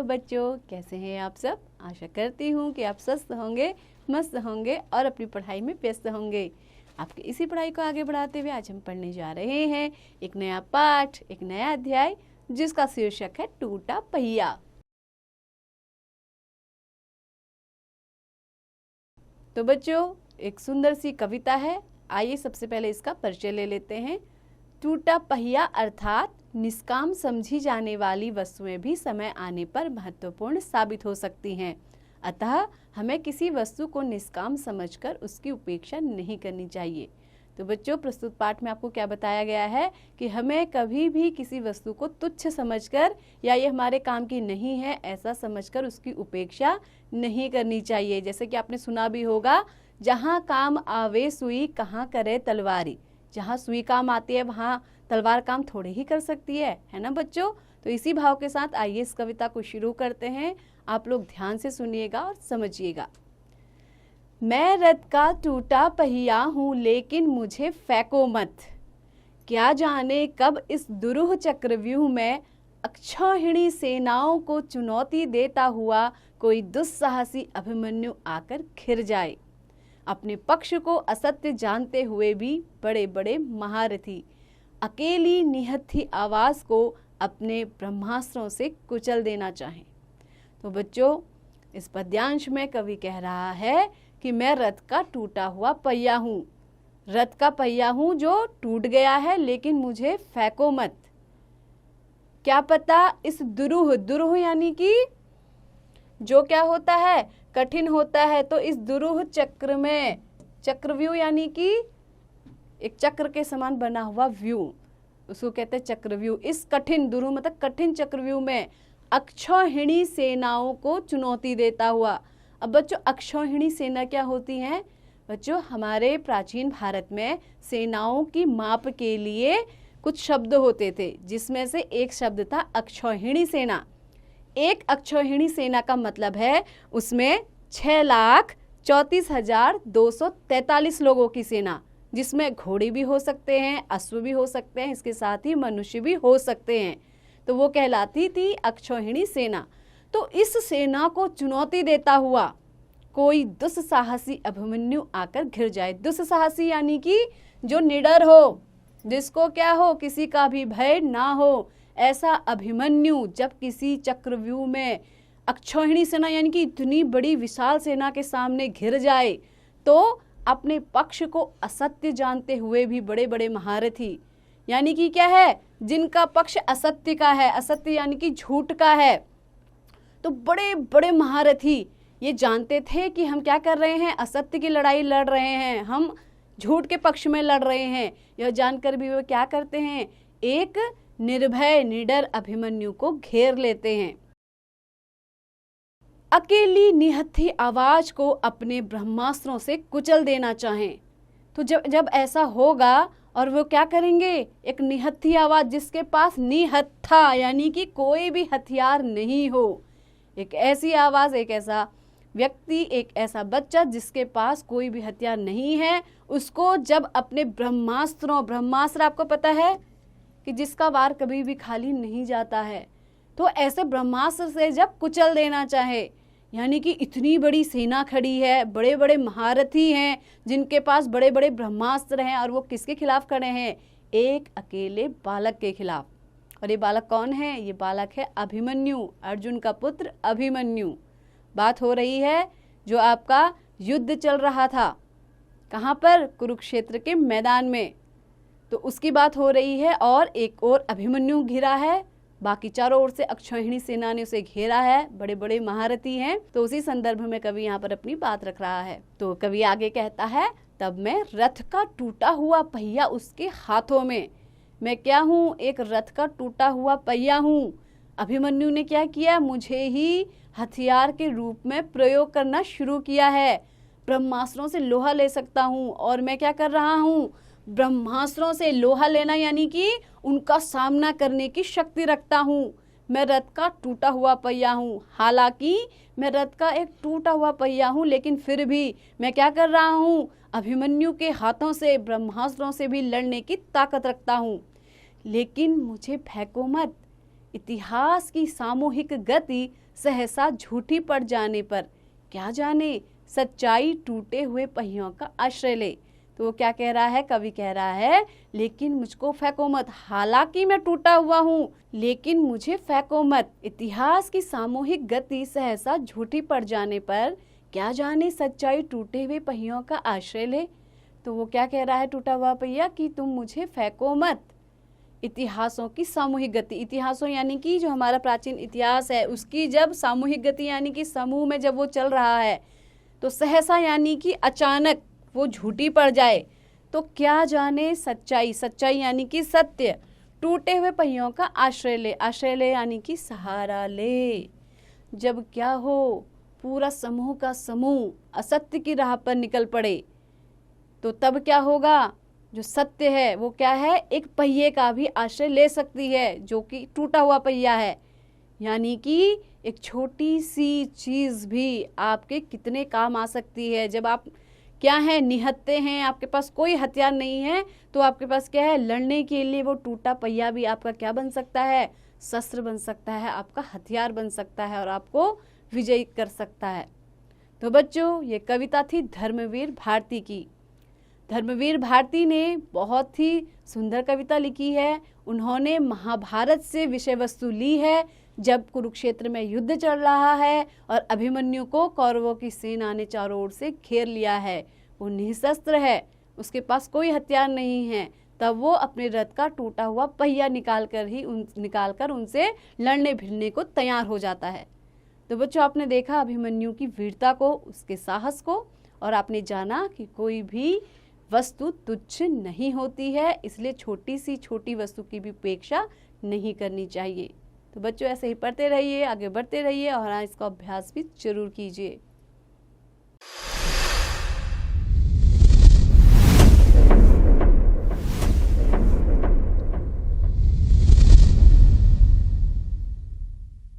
Hello बच्चों, कैसे हैं आप सब। आशा करती हूँ कि आप स्वस्थ होंगे, मस्त होंगे और अपनी पढ़ाई में व्यस्त होंगे। आपकी इसी पढ़ाई को आगे बढ़ाते हुए आज हम पढ़ने जा रहे हैं एक नया पाठ, एक नया अध्याय, जिसका शीर्षक है टूटा पहिया। तो बच्चों, एक सुंदर सी कविता है। आइए सबसे पहले इसका परिचय ले लेते हैं। टूटा पहिया अर्थात निष्काम समझी जाने वाली वस्तुएं भी समय आने पर महत्वपूर्ण साबित हो सकती हैं। अतः हमें किसी वस्तु को निष्काम समझकर उसकी उपेक्षा नहीं करनी चाहिए। तो बच्चों, प्रस्तुत पाठ में आपको क्या बताया गया है कि हमें कभी भी किसी वस्तु को तुच्छ समझकर या ये हमारे काम की नहीं है ऐसा समझकर उसकी उपेक्षा नहीं करनी चाहिए। जैसे कि आपने सुना भी होगा, जहाँ काम आवे सुई कहाँ करे तलवारी। जहाँ सुई काम आती है वहाँ तलवार काम थोड़े ही कर सकती है ना बच्चों। तो इसी भाव के साथ आइए इस कविता को शुरू करते हैं। आप लोग ध्यान से सुनिएगा और समझिएगा। मैं रथ का टूटा पहिया हूँ लेकिन मुझे फेंको मत। क्या जाने कब इस दुरूह चक्रव्यूह में अक्षौहिणी सेनाओं को चुनौती देता हुआ कोई दुस्साहसी अभिमन्यु आकर घिर जाए। अपने पक्ष को असत्य जानते हुए भी बड़े बड़े महारथी अकेली निहत्थी आवाज को अपने ब्रह्मास्त्रों से कुचल देना चाहें। तो बच्चों, इस पद्यांश में कवि कह रहा है कि मैं रथ का टूटा हुआ पहिया हूँ। रथ का पहिया हूँ जो टूट गया है, लेकिन मुझे फेंको मत। क्या पता इस दुरूह यानी कि जो क्या होता है, कठिन होता है। तो इस दुरूह चक्र में, चक्रव्यूह यानी कि एक चक्र के समान बना हुआ व्यू, उसको कहते हैं चक्रव्यूह। इस कठिन, दुरूह मतलब कठिन चक्रव्यूह में अक्षौहिणी सेनाओं को चुनौती देता हुआ। अब बच्चों, अक्षौहिणी सेना क्या होती है? बच्चों, हमारे प्राचीन भारत में सेनाओं की माप के लिए कुछ शब्द होते थे, जिसमें से एक शब्द था अक्षौहिणी सेना। एक अक्षौहिणी सेना का मतलब है उसमें 6,34,243 लोगों की सेना, जिसमें घोड़े भी हो सकते हैं, अश्व भी हो सकते हैं, इसके साथ ही मनुष्य भी हो सकते हैं। तो वो कहलाती थी अक्षौहिणी सेना। तो इस सेना को चुनौती देता हुआ कोई दुस्साहसी अभिमन्यु आकर घिर जाए। दुस्साहसी यानी कि जो निडर हो, जिसको क्या हो, किसी का भी भय ना हो, ऐसा अभिमन्यु जब किसी चक्रव्यूह में अक्षौहिणी सेना यानी कि इतनी बड़ी विशाल सेना के सामने घिर जाए, तो अपने पक्ष को असत्य जानते हुए भी बड़े बड़े महारथी यानी कि क्या है, जिनका पक्ष असत्य का है, असत्य यानी कि झूठ का है, तो बड़े बड़े महारथी ये जानते थे कि हम क्या कर रहे हैं, असत्य की लड़ाई लड़ रहे हैं, हम झूठ के पक्ष में लड़ रहे हैं। यह जानकर भी वो क्या करते हैं, एक निर्भय निडर अभिमन्यु को घेर लेते हैं। अकेली निहत्थी आवाज को अपने ब्रह्मास्त्रों से कुचल देना चाहें। तो जब ऐसा होगा और वो क्या करेंगे, एक निहत्थी आवाज जिसके पास निहत्था यानी कि कोई भी हथियार नहीं हो, एक ऐसी आवाज, एक ऐसा व्यक्ति, एक ऐसा बच्चा जिसके पास कोई भी हथियार नहीं है, उसको जब अपने ब्रह्मास्त्रों, ब्रह्मास्त्र आपको पता है कि जिसका वार कभी भी खाली नहीं जाता है, तो ऐसे ब्रह्मास्त्र से जब कुचल देना चाहे, यानी कि इतनी बड़ी सेना खड़ी है, बड़े बड़े महारथी हैं जिनके पास बड़े बड़े ब्रह्मास्त्र हैं, और वो किसके खिलाफ खड़े हैं, एक अकेले बालक के खिलाफ। और ये बालक कौन है, ये बालक है अभिमन्यु, अर्जुन का पुत्र अभिमन्यु। बात हो रही है जो आपका युद्ध चल रहा था, कहाँ पर, कुरुक्षेत्र के मैदान में, तो उसकी बात हो रही है। और एक और अभिमन्यु घिरा है, बाकी चारों ओर से अक्षौहिणी सेना ने उसे घेरा है, बड़े बड़े महारथी हैं। तो उसी संदर्भ में कवि यहाँ पर अपनी बात रख रहा है। तो कवि आगे कहता है, तब मैं रथ का टूटा हुआ पहिया उसके हाथों में। मैं क्या हूँ, एक रथ का टूटा हुआ पहिया हूँ। अभिमन्यु ने क्या किया, मुझे ही हथियार के रूप में प्रयोग करना शुरू किया है। ब्रह्मास्त्रों से लोहा ले सकता हूँ, और मैं क्या कर रहा हूँ, ब्रह्मास्त्रों से लोहा लेना यानी कि उनका सामना करने की शक्ति रखता हूँ। मैं रथ का टूटा हुआ पहिया हूँ। हालांकि मैं रथ का एक टूटा हुआ पहिया हूँ, लेकिन फिर भी मैं क्या कर रहा हूँ, अभिमन्यु के हाथों से, ब्रह्मास्त्रों से भी लड़ने की ताकत रखता हूँ। लेकिन मुझे फेंको मत। इतिहास की सामूहिक गति सहसा झूठी पड़ जाने पर क्या जाने सच्चाई टूटे हुए पहियों का आश्रय ले। तो वो क्या कह रहा है, कवि कह रहा है लेकिन मुझको फेंको मत, हालांकि मैं टूटा हुआ हूँ लेकिन मुझे फेंको मत। इतिहास की सामूहिक गति सहसा झूठी पड़ जाने पर क्या जाने सच्चाई टूटे हुए पहियों का आश्रय ले। तो वो क्या कह रहा है टूटा हुआ पहिया कि तुम मुझे फेंको मत। इतिहासों की सामूहिक गति, इतिहासों यानी कि जो हमारा प्राचीन इतिहास है उसकी जब सामूहिक गति यानी कि समूह में जब वो चल रहा है तो सहसा यानी कि अचानक वो झूठी पड़ जाए तो क्या जाने सच्चाई, सच्चाई यानी कि सत्य टूटे हुए पहियों का आश्रय ले, आश्रय ले यानी कि सहारा ले। जब क्या हो पूरा समूह का समूह असत्य की राह पर निकल पड़े तो तब क्या होगा, जो सत्य है वो क्या है, एक पहिए का भी आश्रय ले सकती है जो कि टूटा हुआ पहिया है। यानी कि एक छोटी सी चीज़ भी आपके कितने काम आ सकती है। जब आप क्या है निहत्ते हैं, आपके पास कोई हथियार नहीं है तो आपके पास क्या है, लड़ने के लिए वो टूटा पहिया भी आपका क्या बन सकता है, शस्त्र बन सकता है, आपका हथियार बन सकता है और आपको विजयी कर सकता है। तो बच्चों ये कविता थी धर्मवीर भारती की। धर्मवीर भारती ने बहुत ही सुंदर कविता लिखी है। उन्होंने महाभारत से विषय वस्तु ली है जब कुरुक्षेत्र में युद्ध चल रहा है और अभिमन्यु को कौरवों की सेना ने चारों ओर से घेर लिया है। वो निशस्त्र है, उसके पास कोई हथियार नहीं है, तब वो अपने रथ का टूटा हुआ पहिया निकालकर उनसे लड़ने भिड़ने को तैयार हो जाता है। तो बच्चों आपने देखा अभिमन्यु की वीरता को, उसके साहस को, और आपने जाना कि कोई भी वस्तु तुच्छ नहीं होती है, इसलिए छोटी सी छोटी वस्तु की भी उपेक्षा नहीं करनी चाहिए। तो बच्चों ऐसे ही पढ़ते रहिए, आगे बढ़ते रहिए और इसका अभ्यास भी जरूर कीजिए।